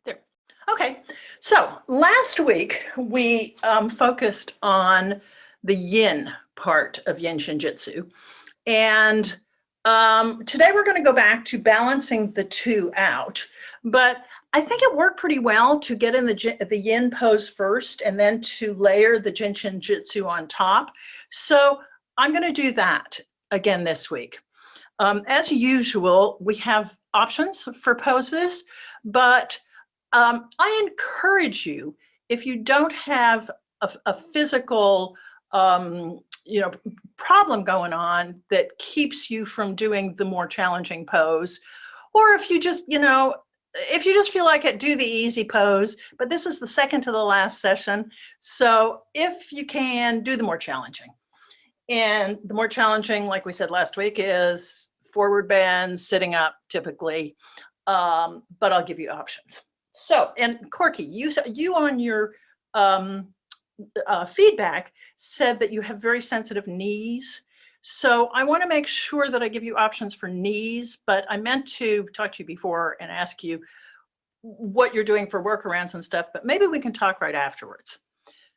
There. Okay, so last week we focused on the yin part of Yin Shin Jyutsu. And today we're going to go back to balancing the two out. But I think it worked pretty well to get in the yin pose first and then to layer the Jin Shin Jyutsu on top. So I'm going to do that again this week. As usual, we have options for poses, but I encourage you, if you don't have a physical problem going on that keeps you from doing the more challenging pose, or if you just, if you just feel like it, do the easy pose. But this is the second to the last session. So if you can, do the more challenging. And the more challenging, like we said last week, is forward bend, sitting up typically, but I'll give you options. So, and Corky, you on your feedback said that you have very sensitive knees. So I want to make sure that I give you options for knees, but I meant to talk to you before and ask you what you're doing for workarounds and stuff, but maybe we can talk right afterwards.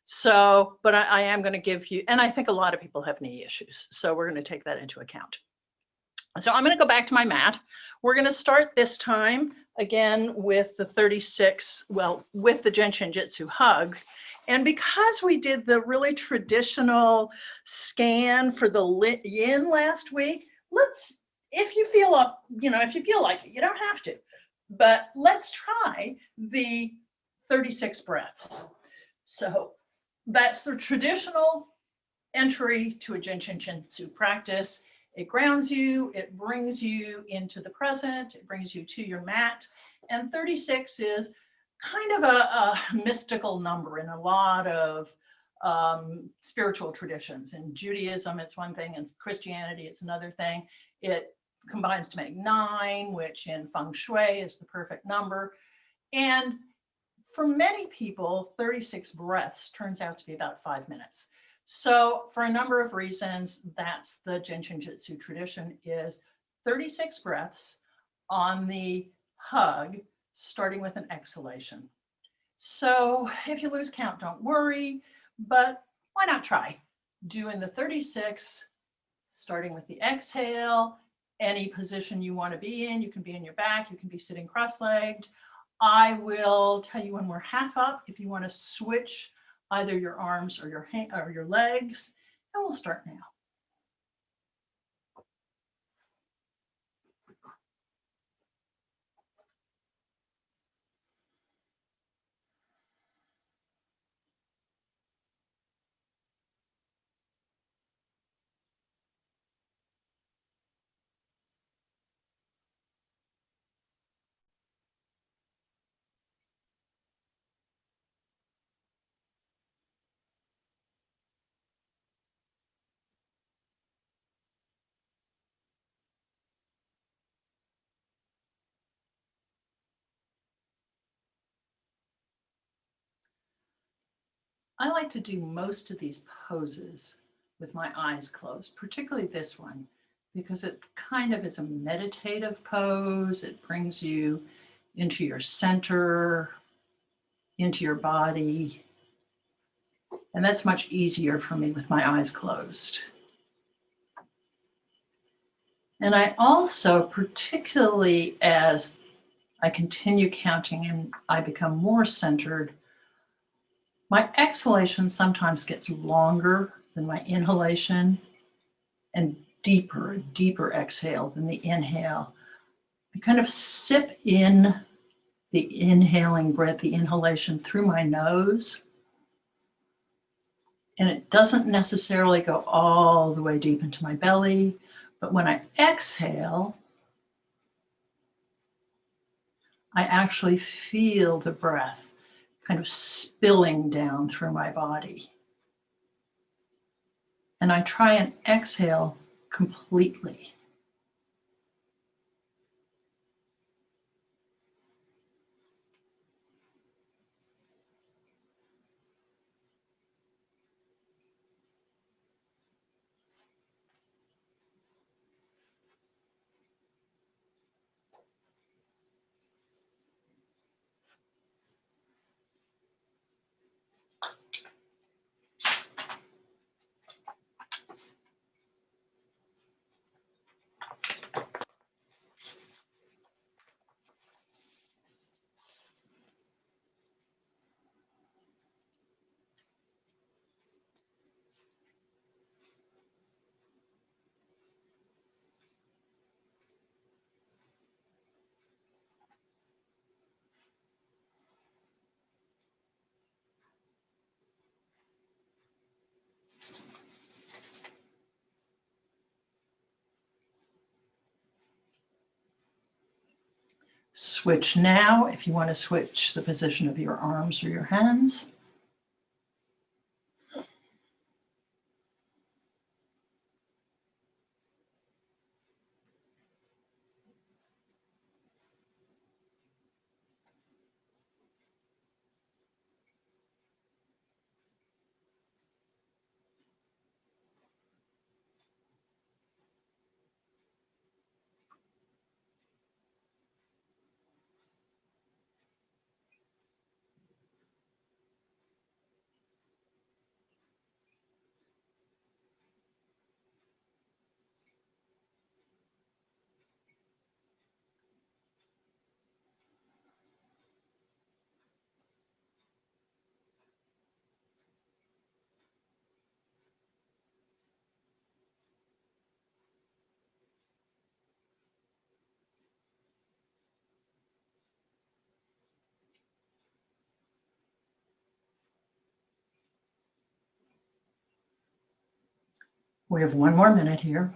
So, but I am going to give you, and I think a lot of people have knee issues, so we're going to take that into account. So I'm going to go back to my mat. We're going to start this time again with the 36, well, with the Jin Shin Jyutsu hug. And because we did the really traditional scan for the yin last week, if you feel if you feel like it, you don't have to, but let's try the 36 breaths. So that's the traditional entry to a Jin Shin Jyutsu practice. It grounds you, it brings you into the present, it brings you to your mat. And 36 is kind of a mystical number in a lot of spiritual traditions. In Judaism, it's one thing, in Christianity, it's another thing. It combines to make 9, which in Feng Shui is the perfect number. And for many people, 36 breaths turns out to be about 5 minutes. So for a number of reasons, that's the Jin Shin Jyutsu tradition, is 36 breaths on the hug, starting with an exhalation. So if you lose count, don't worry, but why not try doing the 36, starting with the exhale, any position you want to be in. You can be in your back, you can be sitting cross-legged. I will tell you when we're half up if you want to switch either your arms or your legs, and we'll start now. I like to do most of these poses with my eyes closed, particularly this one, because it kind of is a meditative pose. It brings you into your center, into your body. And that's much easier for me with my eyes closed. And I also, particularly as I continue counting and I become more centered, my exhalation sometimes gets longer than my inhalation and deeper exhale than the inhale. I kind of sip in the inhaling breath, the inhalation through my nose. And it doesn't necessarily go all the way deep into my belly, but when I exhale, I actually feel the breath kind of spilling down through my body. And I try and exhale completely. switch now if you want to switch the position of your arms or your hands. We have 1 more minute here.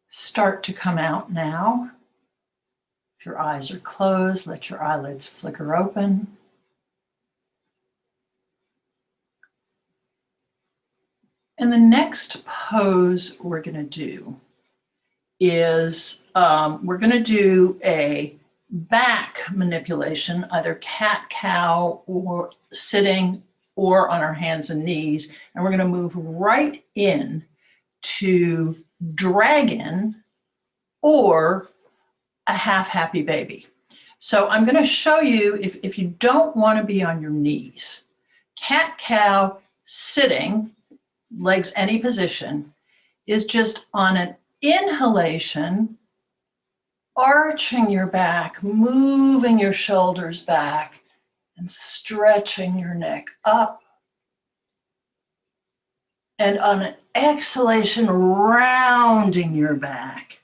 Start to come out now. If your eyes are closed, let your eyelids flicker open. And the next pose we're going to do is we're going to do a back manipulation, either cat-cow or sitting or on our hands and knees. And we're going to move right in to dragon or a half happy baby. So I'm going to show you if you don't want to be on your knees, cat-cow sitting, legs any position, is just on an inhalation, arching your back, moving your shoulders back, and stretching your neck up. And on an exhalation, rounding your back.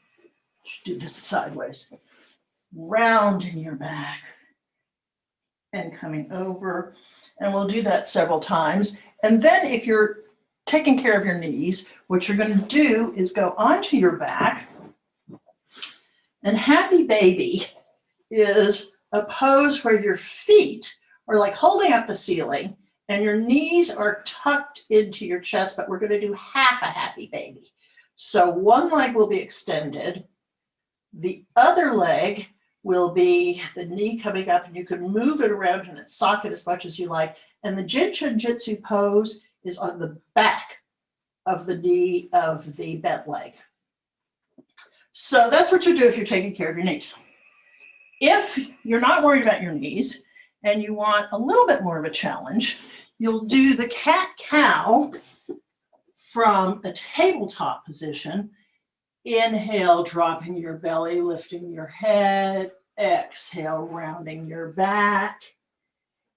Do this sideways. Rounding your back and coming over. And we'll do that several times. And then if you're taking care of your knees, what you're going to do is go onto your back. And happy baby is a pose where your feet are like holding up the ceiling and your knees are tucked into your chest, but we're going to do half a happy baby. So one leg will be extended. The other leg will be the knee coming up, and you can move it around in its socket as much as you like. And the Jin Shin Jyutsu pose is on the back of the knee of the bent leg. So that's what you do if you're taking care of your knees. If you're not worried about your knees and you want a little bit more of a challenge, you'll do the cat-cow from a tabletop position. Inhale, dropping your belly, lifting your head. Exhale, rounding your back.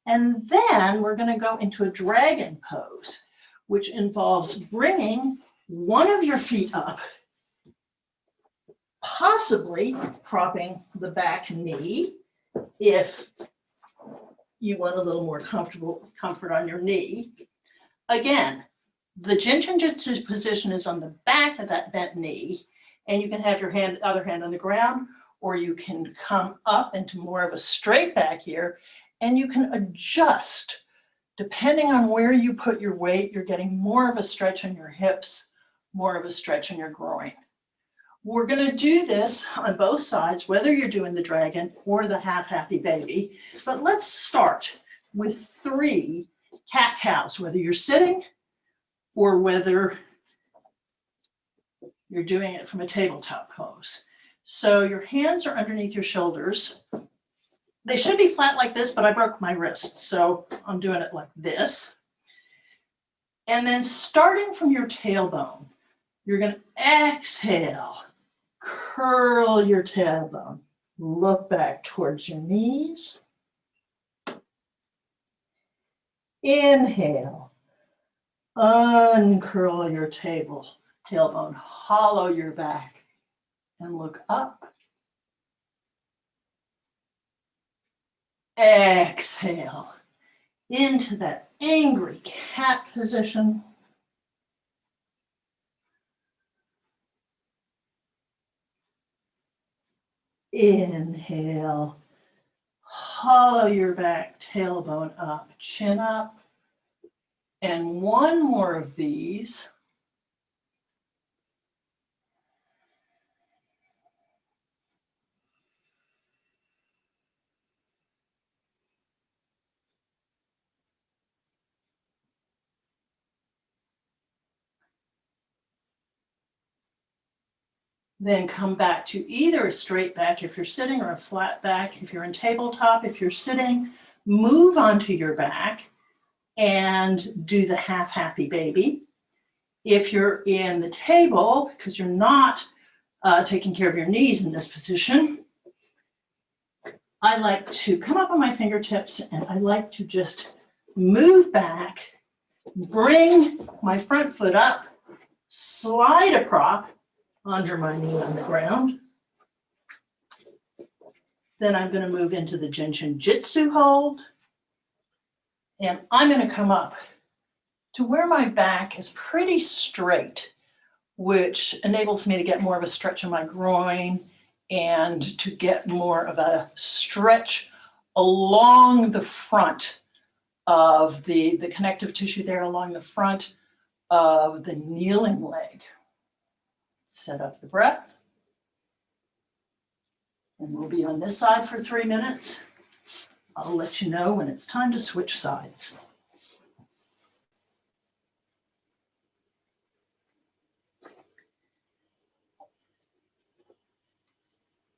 And then we're going to go into a dragon pose, which involves bringing one of your feet up, possibly propping the back knee if you want a little more comfort on your knee. Again, the Jin Shin Jyutsu position is on the back of that bent knee, and you can have your other hand on the ground, or you can come up into more of a straight back here, and you can adjust. Depending on where you put your weight, you're getting more of a stretch in your hips, more of a stretch in your groin. We're going to do this on both sides, whether you're doing the dragon or the half happy baby. But let's start with 3 cat-cows, whether you're sitting or whether you're doing it from a tabletop pose. So your hands are underneath your shoulders. They should be flat like this, but I broke my wrist, so I'm doing it like this. And then starting from your tailbone, you're going to exhale, curl your tailbone, look back towards your knees. Inhale, uncurl your tailbone, hollow your back, and look up. Exhale into that angry cat position. Inhale, hollow your back, tailbone up, chin up. And one more of these. Then come back to either a straight back if you're sitting or a flat back. If you're in tabletop, if you're sitting, move onto your back and do the half happy baby. If you're in the table, because you're not taking care of your knees in this position, I like to come up on my fingertips and I like to just move back, bring my front foot up, slide a prop under my knee on the ground. Then I'm going to move into the Jin Shin Jyutsu hold. And I'm going to come up to where my back is pretty straight, which enables me to get more of a stretch in my groin and to get more of a stretch along the front of the connective tissue there, along the front of the kneeling leg. Set up the breath. And we'll be on this side for 3 minutes. I'll let you know when it's time to switch sides.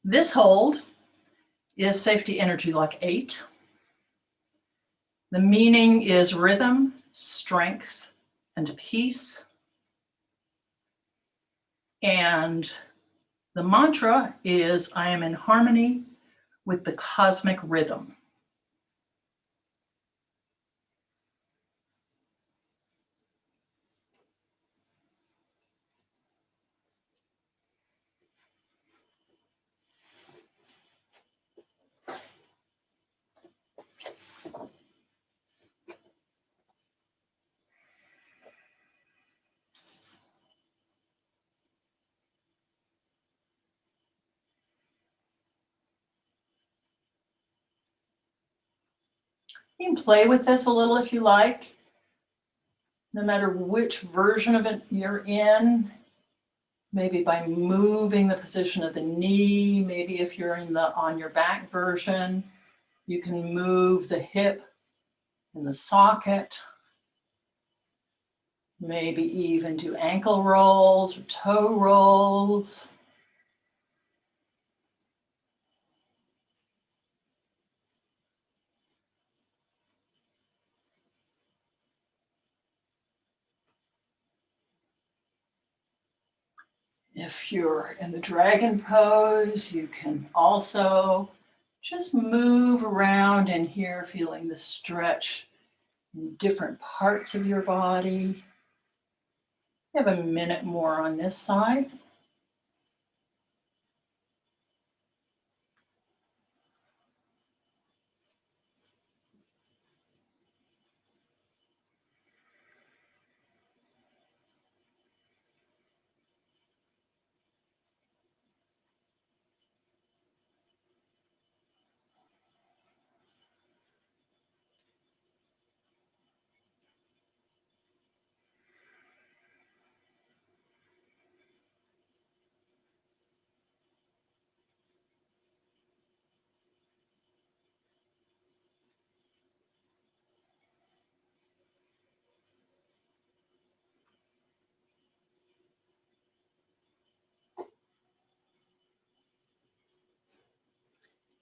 This hold is safety energy like 8. The meaning is rhythm, strength, and peace. And the mantra is, I am in harmony with the cosmic rhythm. You can play with this a little if you like, no matter which version of it you're in. Maybe by moving the position of the knee, maybe if you're in the on your back version, you can move the hip in the socket. Maybe even do ankle rolls or toe rolls. If you're in the dragon pose, you can also just move around in here, feeling the stretch in different parts of your body. You have a minute more on this side.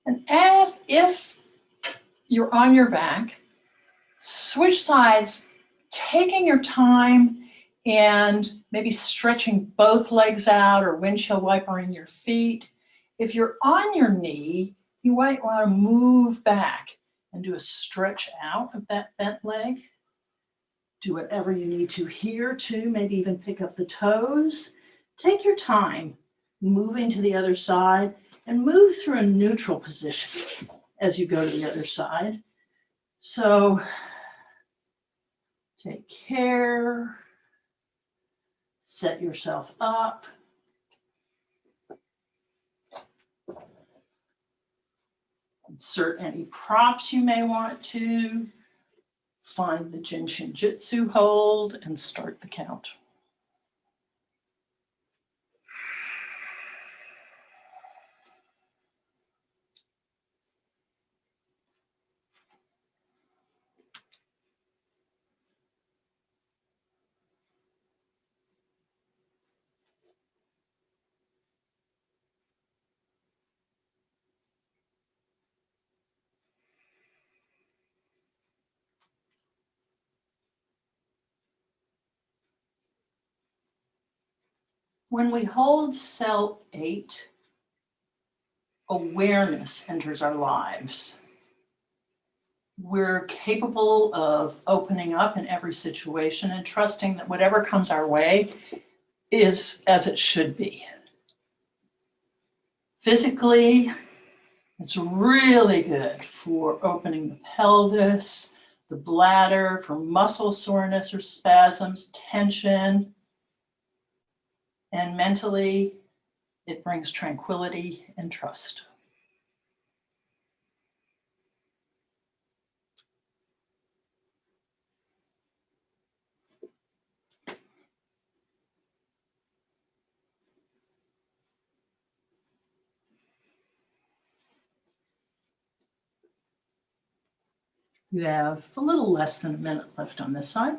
And if you're on your back, switch sides, taking your time and maybe stretching both legs out or windshield wipering your feet. If you're on your knee, you might want to move back and do a stretch out of that bent leg. Do whatever you need to here too, maybe even pick up the toes. Take your time moving to the other side and move through a neutral position as you go to the other side. So take care, set yourself up. Insert any props you may want to. Find the Jin Shin Jyutsu hold and start the count. When we hold cell 8, awareness enters our lives. We're capable of opening up in every situation and trusting that whatever comes our way is as it should be. Physically, it's really good for opening the pelvis, the bladder, for muscle soreness or spasms, tension. And mentally, it brings tranquility and trust. You have a little less than a minute left on this side.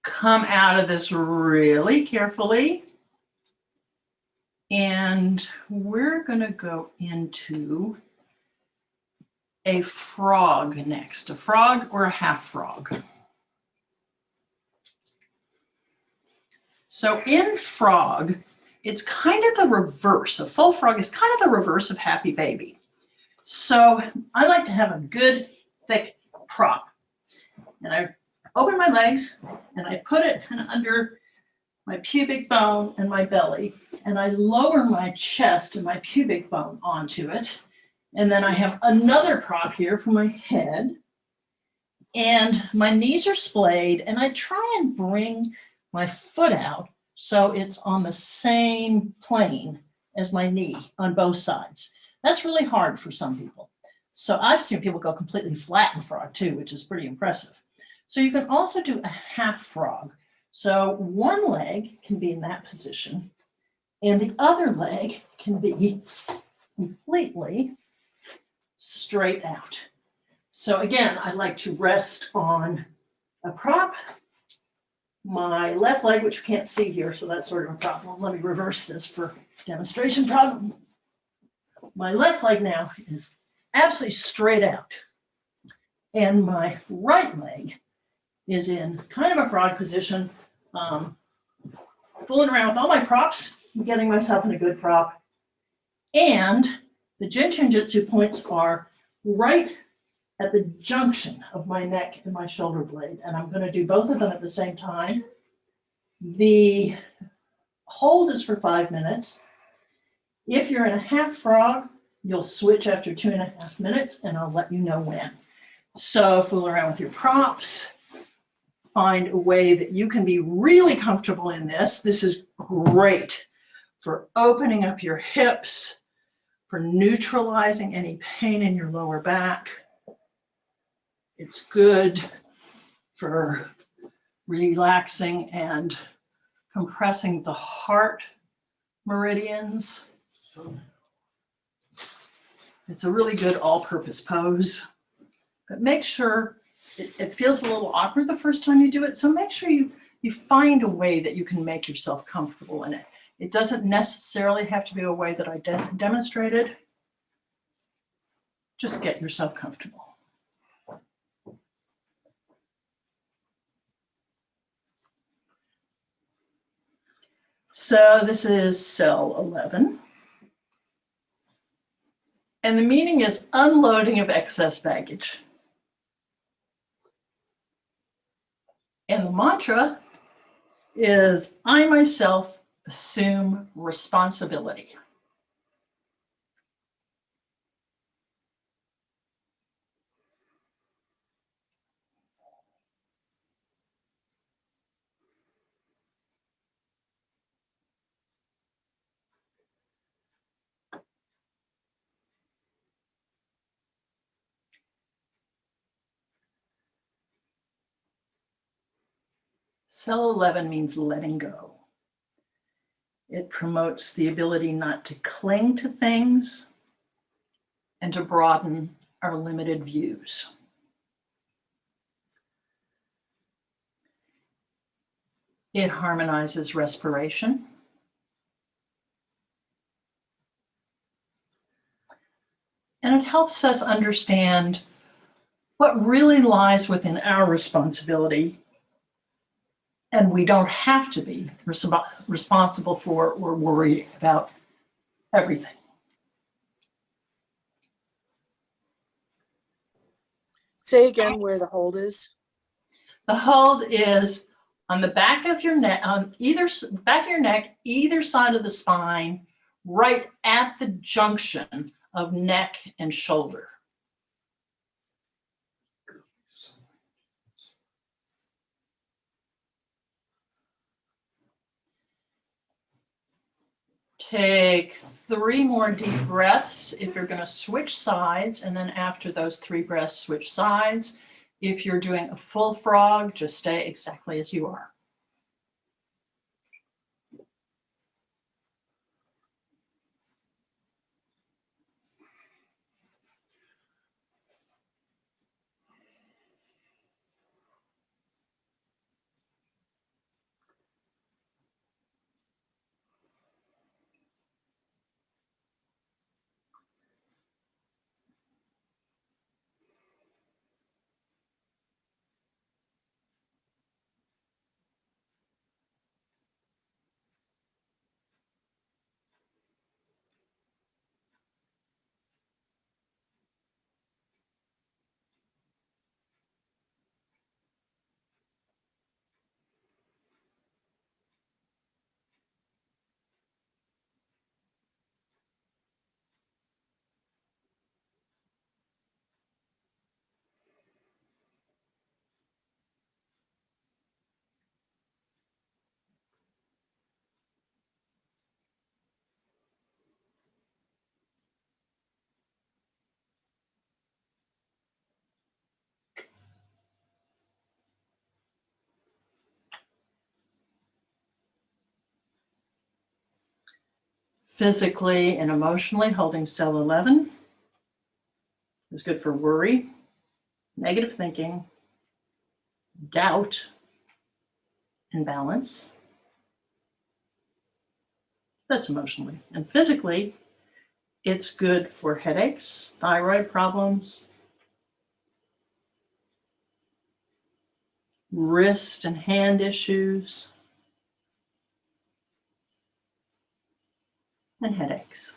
Come out of this really carefully. And we're going to go into a frog next, a frog or a half frog. So in frog, it's kind of the reverse. A full frog is kind of the reverse of happy baby. So I like to have a good thick prop. And I open my legs and I put it kind of under my pubic bone and my belly. And I lower my chest and my pubic bone onto it. And then I have another prop here for my head. And my knees are splayed. And I try and bring my foot out so it's on the same plane as my knee on both sides. That's really hard for some people. So I've seen people go completely flat in frog too, which is pretty impressive. So you can also do a half frog. So one leg can be in that position and the other leg can be completely straight out. So again, I like to rest on a prop. My left leg, which you can't see here, so that's sort of a problem. Let me reverse this for demonstration problem. My left leg now is absolutely straight out. And my right leg is in kind of a frog position, fooling around with all my props, getting myself in a good prop. And the Jin Shin Jyutsu points are right at the junction of my neck and my shoulder blade. And I'm going to do both of them at the same time. The hold is for 5 minutes. If you're in a half frog, you'll switch after 2.5 minutes and I'll let you know when. So fool around with your props, find a way that you can be really comfortable in this. This is great for opening up your hips, for neutralizing any pain in your lower back. It's good for relaxing and compressing the heart meridians. It's a really good all-purpose pose, but make sure it feels a little awkward the first time you do it. So make sure you find a way that you can make yourself comfortable in it. It doesn't necessarily have to be a way that I demonstrated. Just get yourself comfortable. So this is cell 11. And the meaning is unloading of excess baggage. And the mantra is, I myself assume responsibility. Cell 11 means letting go. It promotes the ability not to cling to things and to broaden our limited views. It harmonizes respiration. And it helps us understand what really lies within our responsibility, and we don't have to be responsible for or worry about everything. Say again where the hold is. The hold is on the back of your neck, on either back of your neck, either side of the spine, right at the junction of neck and shoulder. Take 3 more deep breaths if you're going to switch sides, and then after those 3 breaths, switch sides. If you're doing a full frog, just stay exactly as you are. Physically and emotionally, holding cell 11 is good for worry, negative thinking, doubt, and balance. That's emotionally. And physically, it's good for headaches, thyroid problems, wrist and hand issues, and headaches.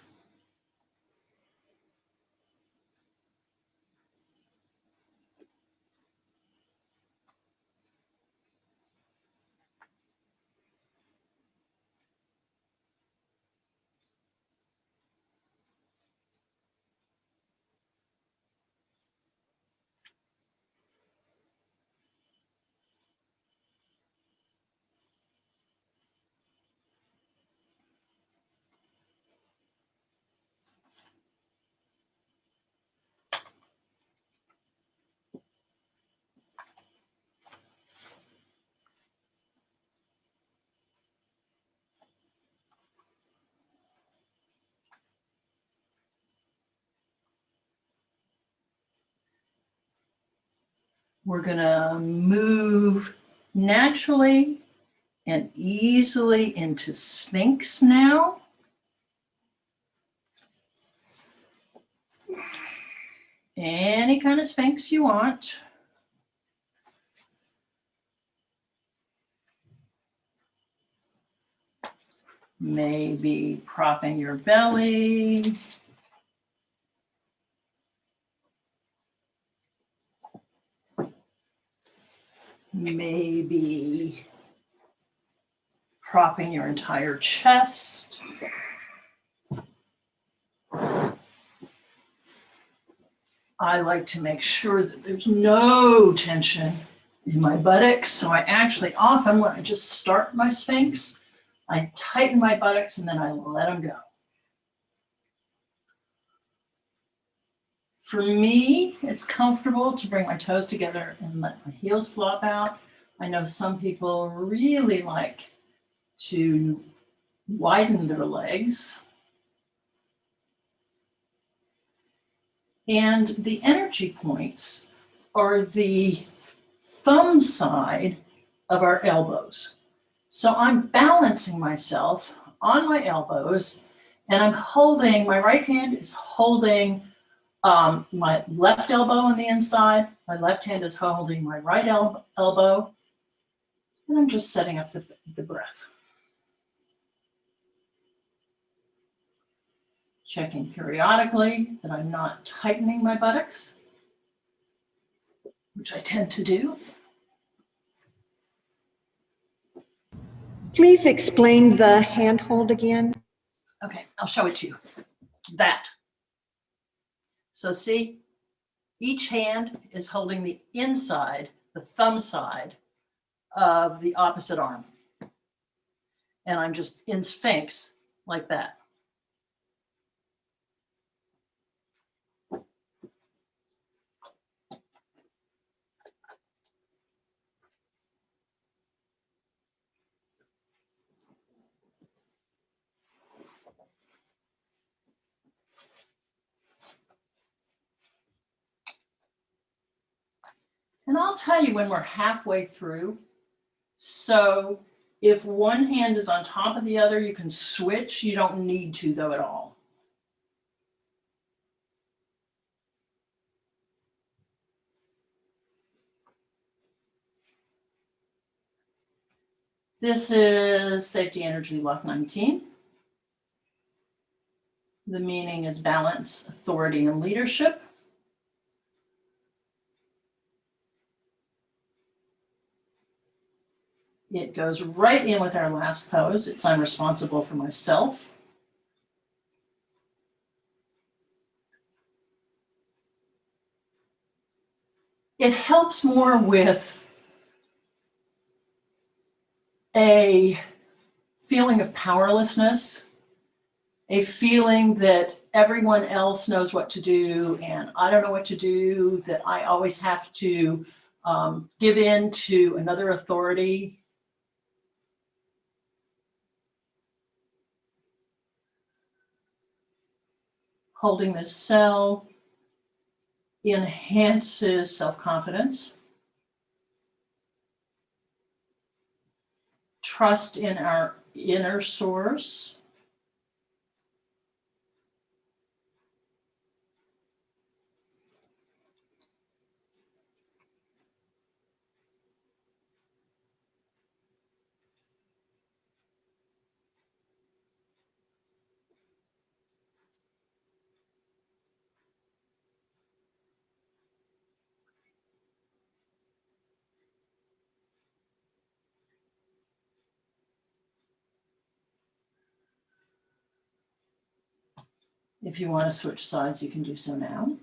We're going to move naturally and easily into Sphinx now. Any kind of Sphinx you want. Maybe propping your belly. Maybe propping your entire chest. I like to make sure that there's no tension in my buttocks. So I actually often, when I just start my Sphinx, I tighten my buttocks and then I let them go. For me, it's comfortable to bring my toes together and let my heels flop out. I know some people really like to widen their legs. And the energy points are the thumb side of our elbows. So I'm balancing myself on my elbows and I'm holding, my right hand is holding my left elbow on the inside. My left hand is holding my right elbow. And I'm just setting up the breath. Checking periodically that I'm not tightening my buttocks, which I tend to do. Please explain the handhold again. Okay, I'll show it to you. That. So see, each hand is holding the inside, the thumb side of the opposite arm. And I'm just in Sphinx like that. And I'll tell you when we're halfway through. So if one hand is on top of the other, you can switch. You don't need to though at all. This is Safety Energy Lock 19. The meaning is balance, authority, and leadership. It goes right in with our last pose. It's I'm responsible for myself. It helps more with a feeling of powerlessness, a feeling that everyone else knows what to do and I don't know what to do, that I always have to give in to another authority. Holding this cell enhances self-confidence, trust in our inner source, If you want to switch sides, you can do so now.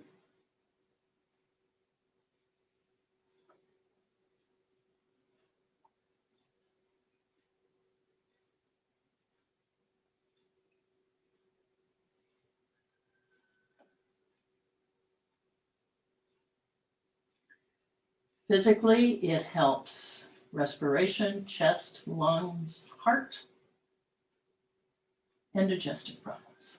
Physically, it helps respiration, chest, lungs, heart, and digestive problems.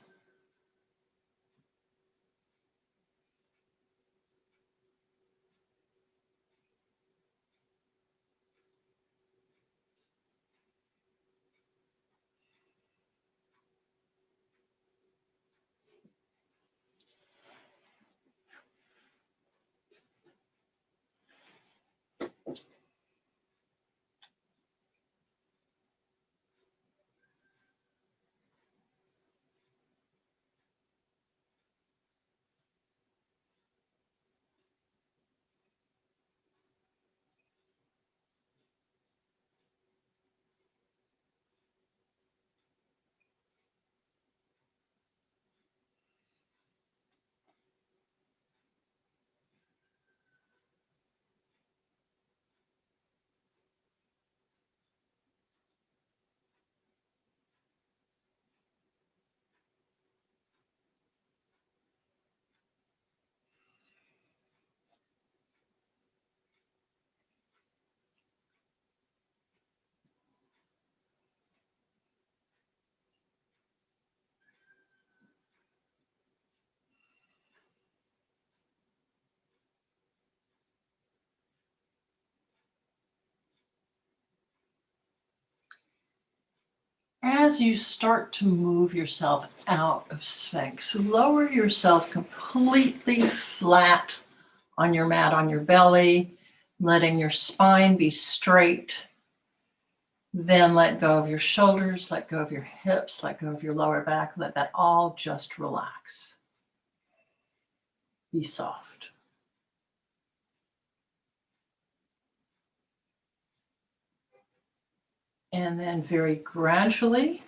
As you start to move yourself out of Sphinx, lower yourself completely flat on your mat, on your belly, letting your spine be straight. Then let go of your shoulders, let go of your hips, let go of your lower back. Let that all just relax. Be soft. And then very gradually,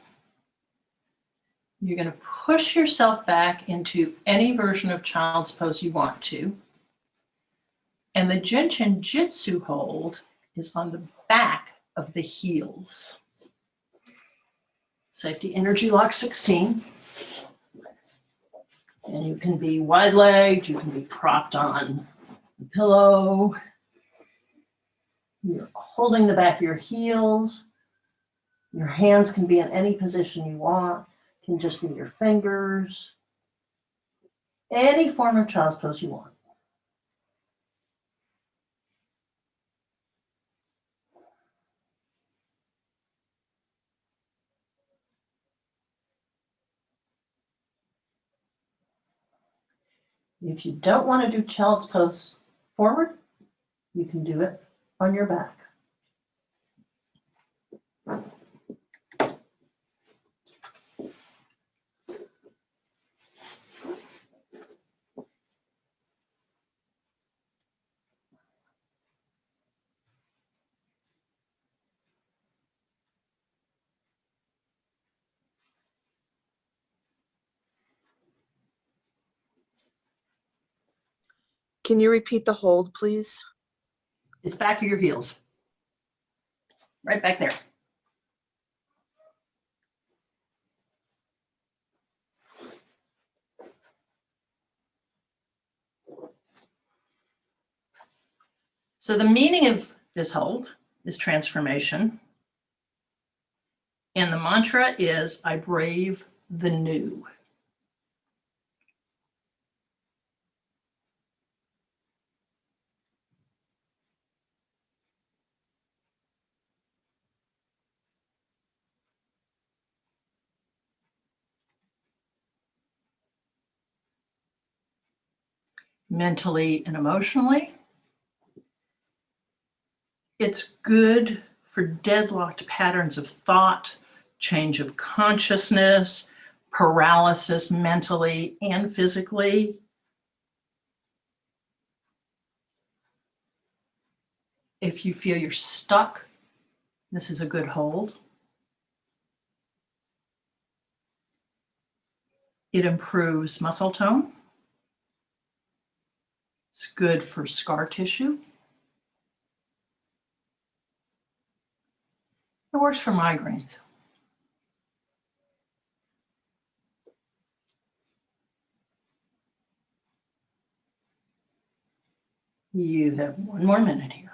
you're going to push yourself back into any version of child's pose you want to. And the Jin Shin Jyutsu hold is on the back of the heels. Safety energy lock 16. And you can be wide-legged, you can be propped on the pillow. You're holding the back of your heels. Your hands can be in any position you want. It can just be your fingers. Any form of child's pose you want. If you don't want to do child's pose forward, you can do it on your back. Can you repeat the hold, please? It's back of your heels. Right back there. So the meaning of this hold is transformation. And the mantra is, I brave the new. Mentally and emotionally, it's good for deadlocked patterns of thought, change of consciousness, paralysis mentally and physically. If you feel you're stuck, this is a good hold. It improves muscle tone. It's good for scar tissue. It works for migraines. You have 1 more minute here.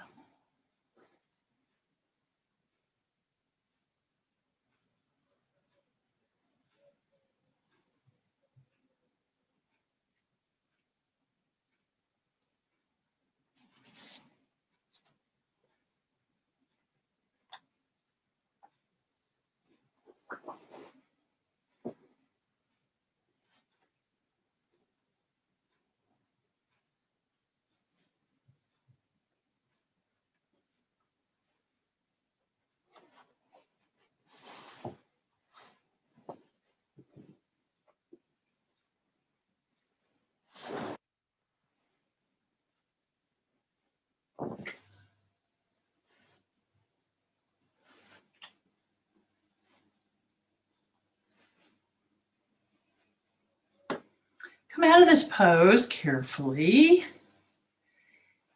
Come out of this pose carefully,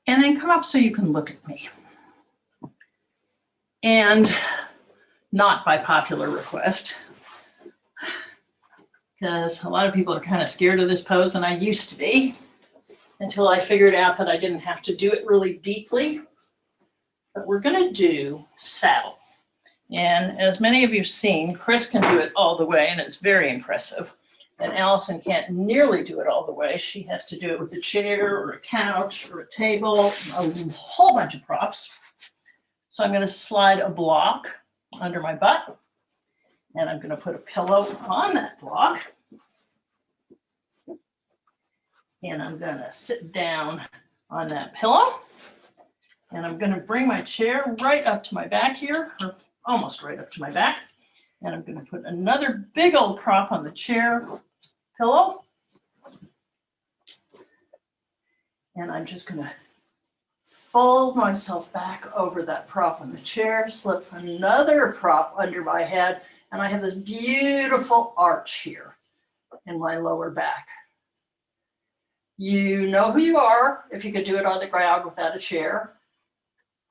and then come up so you can look at me. And not by popular request, because a lot of people are kind of scared of this pose, and I used to be, until I figured out that I didn't have to do it really deeply. But we're going to do saddle. And as many of you have seen, Chris can do it all the way, and it's very impressive. And Alison can't nearly do it all the way. She has to do it with a chair or a couch or a table, a whole bunch of props. So I'm going to slide a block under my butt, And I'm going to put a pillow on that block. And I'm going to sit down on that pillow. And I'm going to bring my chair right up to my back here, or almost right up to my back. And I'm going to put another big old prop on the chair pillow. And I'm just going to fold myself back over that prop on the chair, slip another prop under my head, and I have this beautiful arch here in my lower back. You know who you are if you could do it on the ground without a chair.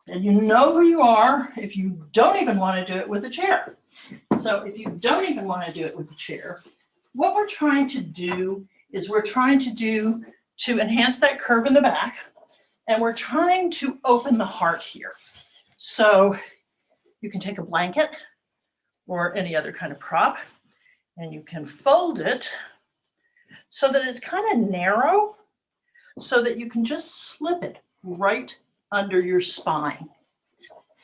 And you know who you are if you don't even want to do it with a chair. So if you don't even want to do it with a chair, what we're trying to do is to enhance that curve in the back, and we're trying to open the heart here. So you can take a blanket or any other kind of prop, and you can fold it so that it's kind of narrow, so that you can just slip it right under your spine.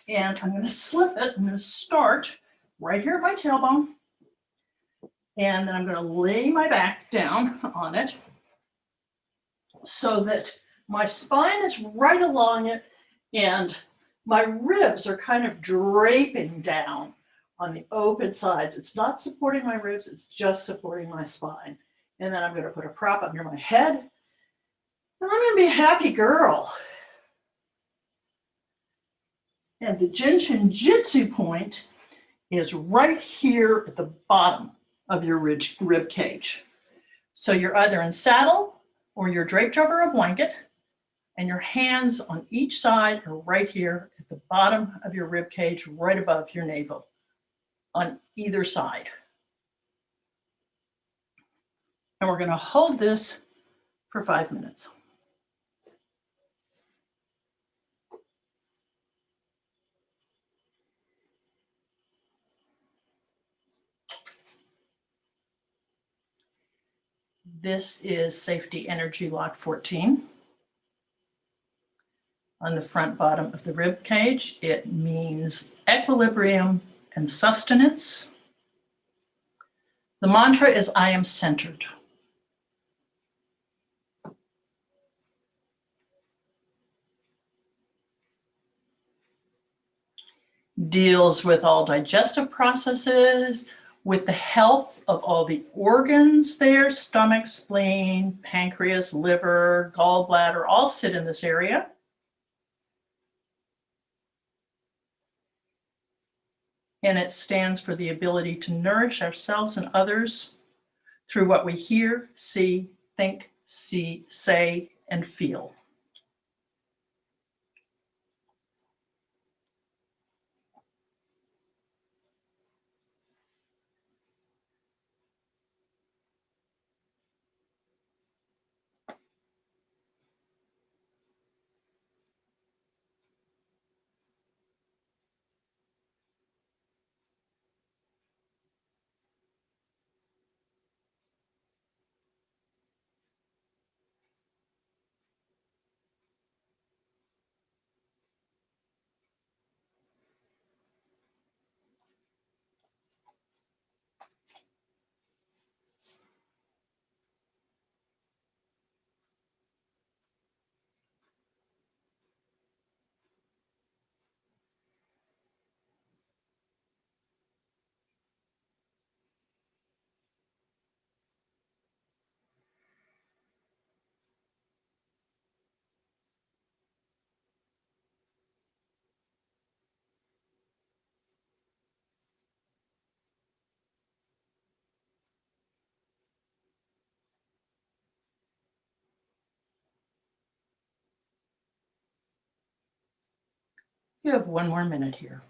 And I'm going to slip it. I'm going to start right here at my tailbone. And then I'm going to lay my back down on it so that my spine is right along it and my ribs are kind of draping down on the open sides. It's not supporting my ribs, it's just supporting my spine. And then I'm going to put a prop under my head, and I'm going to be a happy girl. And the Jin Shin Jyutsu point is right here at the bottom of your rib cage. So you're either in saddle or you're draped over a blanket, and your hands on each side are right here at the bottom of your rib cage, right above your navel, on either side. And we're going to hold this for 5 minutes. This is Safety Energy Lock 14. On the front bottom of the rib cage, it means equilibrium and sustenance. The mantra is, I am centered. Deals with all digestive processes, with the health of all the organs there, stomach, spleen, pancreas, liver, gallbladder, all sit in this area. And it stands for the ability to nourish ourselves and others through what we hear, see, think, say, and feel. You have 1 more minute here.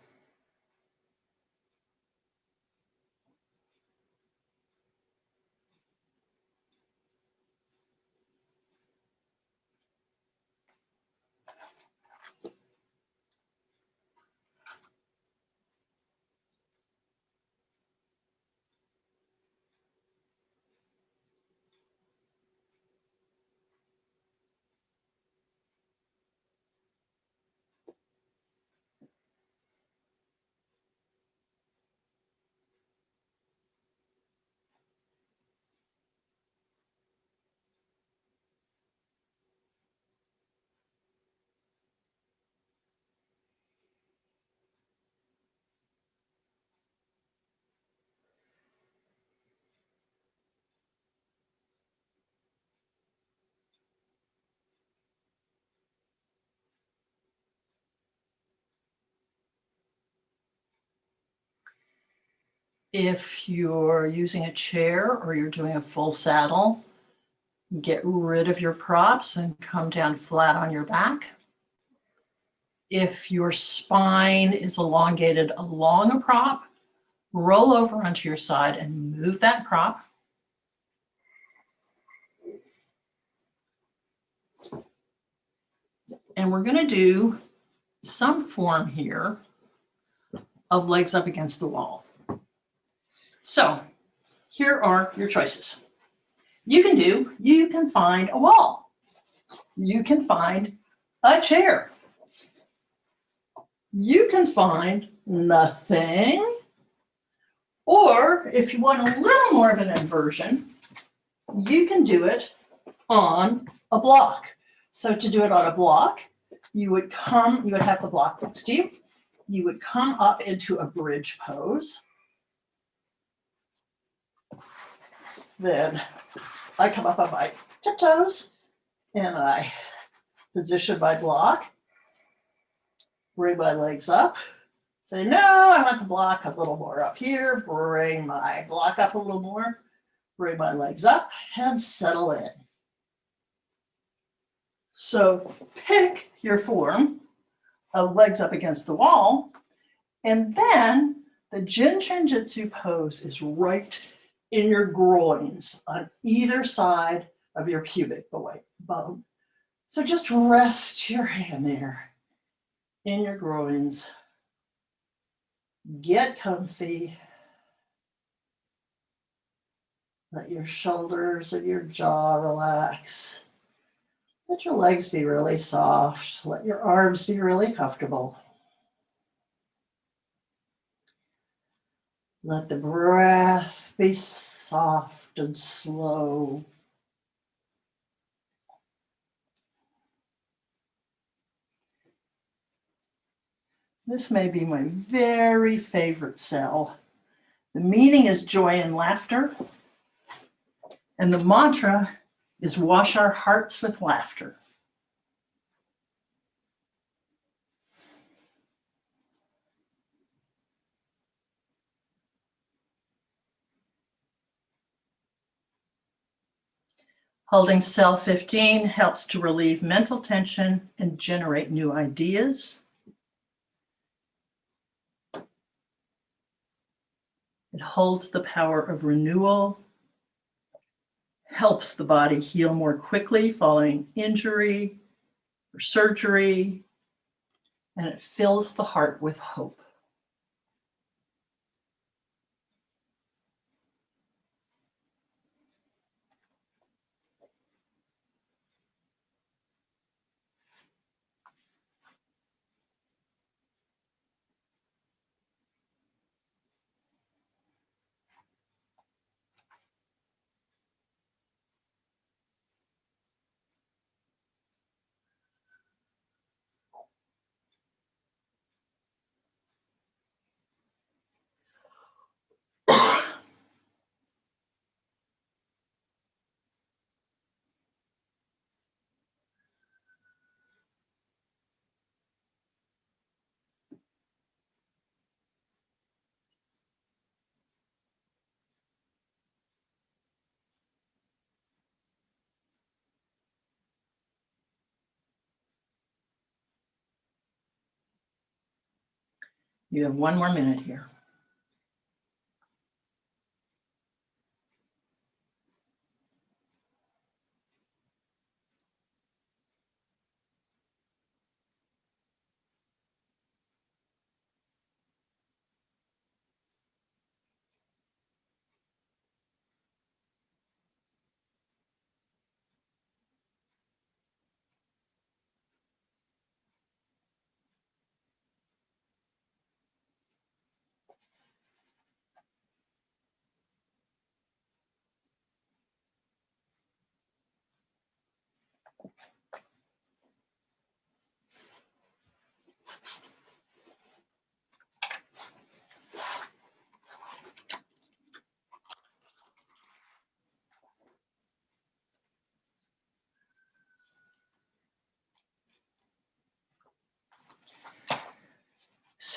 If you're using a chair or you're doing a full saddle, get rid of your props and come down flat on your back. If your spine is elongated along a prop, roll over onto your side and move that prop. And we're going to do some form here of legs up against the wall. So here are your choices. You can find a wall. You can find a chair. You can find nothing. Or if you want a little more of an inversion, you can do it on a block. So to do it on a block, you would have the block next to you. You would come up into a bridge pose. Then I come up on my tiptoes and I position my block, bring my legs up, say, no, I want the block a little more up here, bring my block up a little more, bring my legs up and settle in. So pick your form of legs up against the wall, and then the Jin Shin Jyutsu pose is right in your groins on either side of your pubic bone. So just rest your hand there in your groins. Get comfy. Let your shoulders and your jaw relax. Let your legs be really soft. Let your arms be really comfortable. Let the breath be soft and slow. This may be my very favorite cell. The meaning is joy and laughter. And the mantra is wash our hearts with laughter. Holding cell 15 helps to relieve mental tension and generate new ideas. It holds the power of renewal, helps the body heal more quickly following injury or surgery, and it fills the heart with hope. You have 1 more minute here.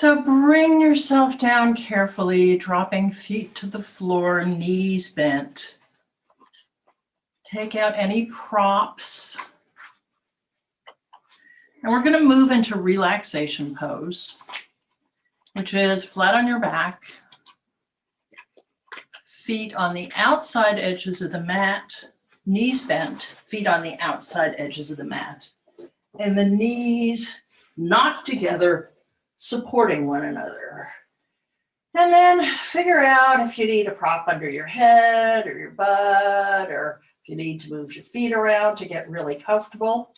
So bring yourself down carefully, dropping feet to the floor, knees bent. Take out any props. And we're going to move into relaxation pose, which is flat on your back, feet on the outside edges of the mat, knees bent, feet on the outside edges of the mat, and the knees knocked together, supporting one another. And then figure out if you need a prop under your head or your butt, or if you need to move your feet around to get really comfortable.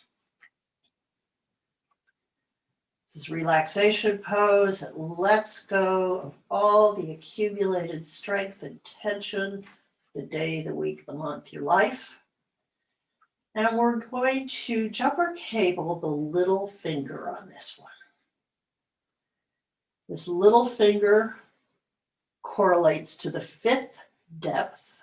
This is relaxation pose. It lets go of all the accumulated strength and tension, the day, the week, the month, your life. And we're going to jumper cable the little finger on this one. This little finger correlates to the 5th depth.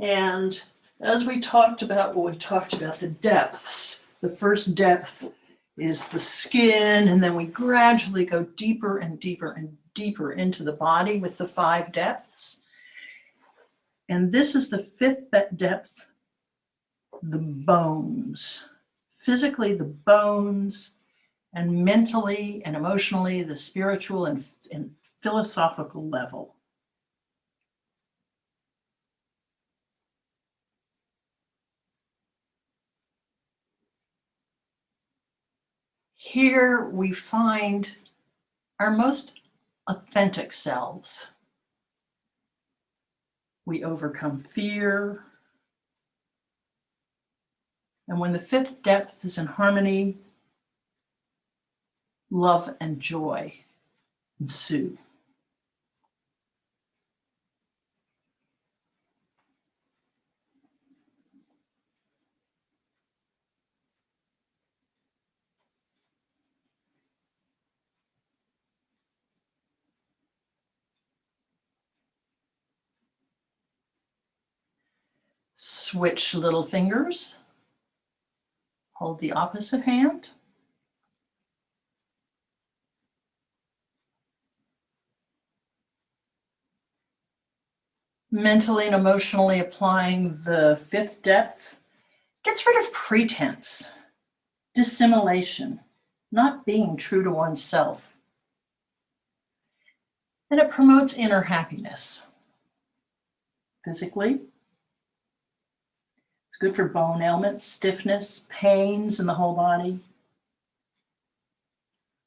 And as we talked about when we talked about the depths, the first depth is the skin, and then we gradually go deeper and deeper and deeper into the body with the 5 depths. And this is the 5th depth, the bones. Physically, the bones, and mentally and emotionally, the spiritual and philosophical level. Here we find our most authentic selves. We overcome fear. And when the 5th depth is in harmony, love and joy ensue. Switch little fingers. Hold the opposite hand. Mentally and emotionally applying the 5th depth gets rid of pretense, dissimulation, not being true to oneself. And it promotes inner happiness. Physically, it's good for bone ailments, stiffness, pains in the whole body,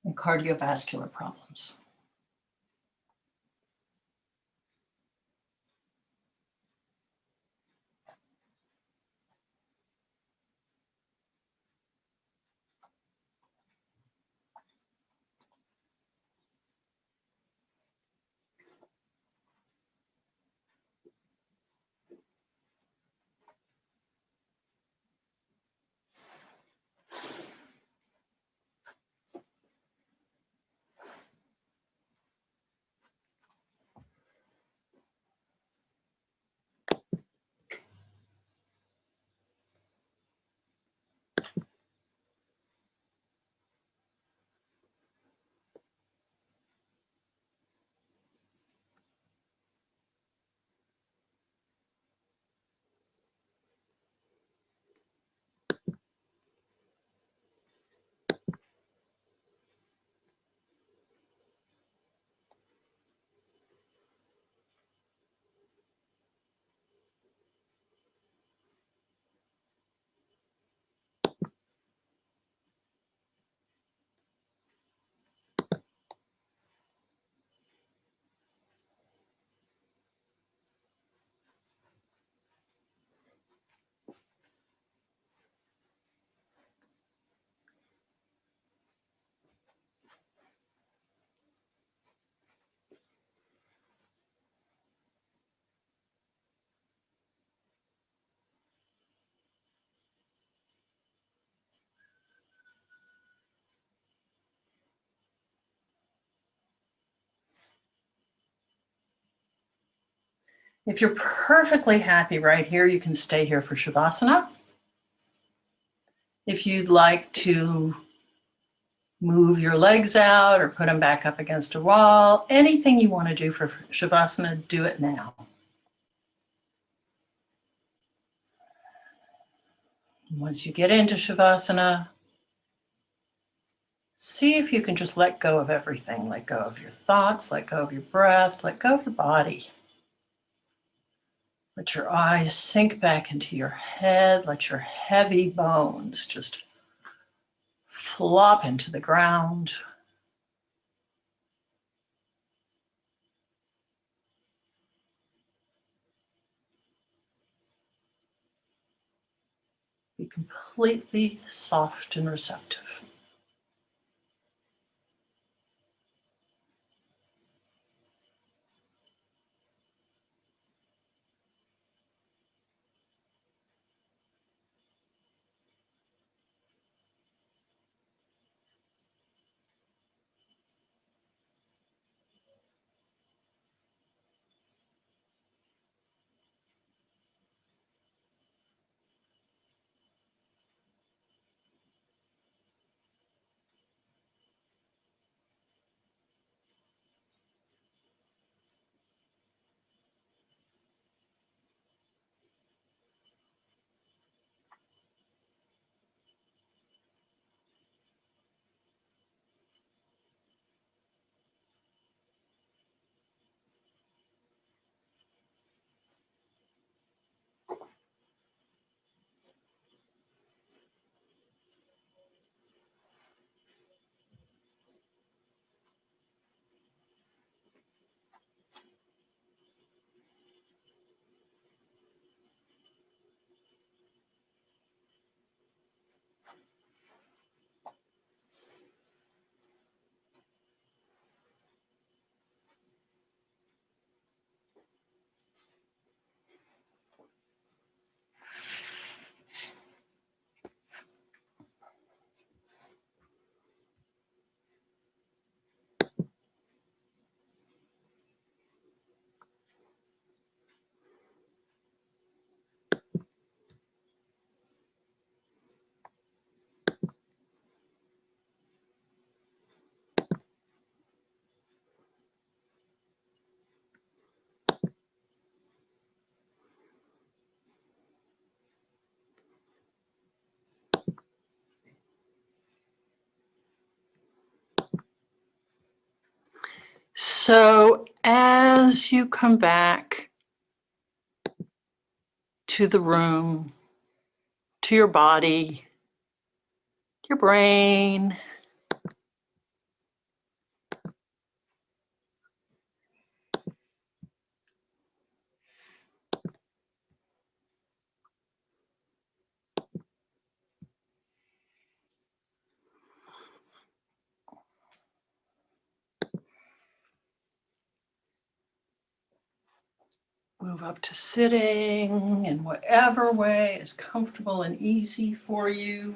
and cardiovascular problems. If you're perfectly happy right here, you can stay here for Shavasana. If you'd like to move your legs out or put them back up against a wall, anything you want to do for Shavasana, do it now. Once you get into Shavasana, see if you can just let go of everything. Let go of your thoughts, let go of your breath, let go of your body. Let your eyes sink back into your head. Let your heavy bones just flop into the ground. Be completely soft and receptive. So as you come back to the room, to your body, your brain, move up to sitting in whatever way is comfortable and easy for you.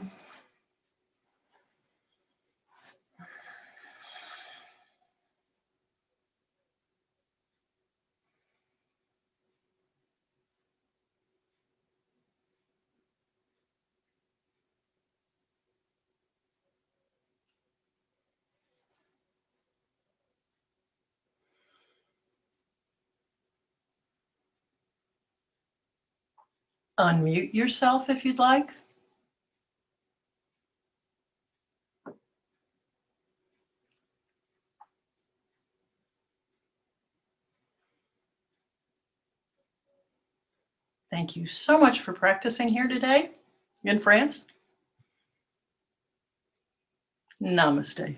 Unmute yourself if you'd like. Thank you so much for practicing here today in France. Namaste.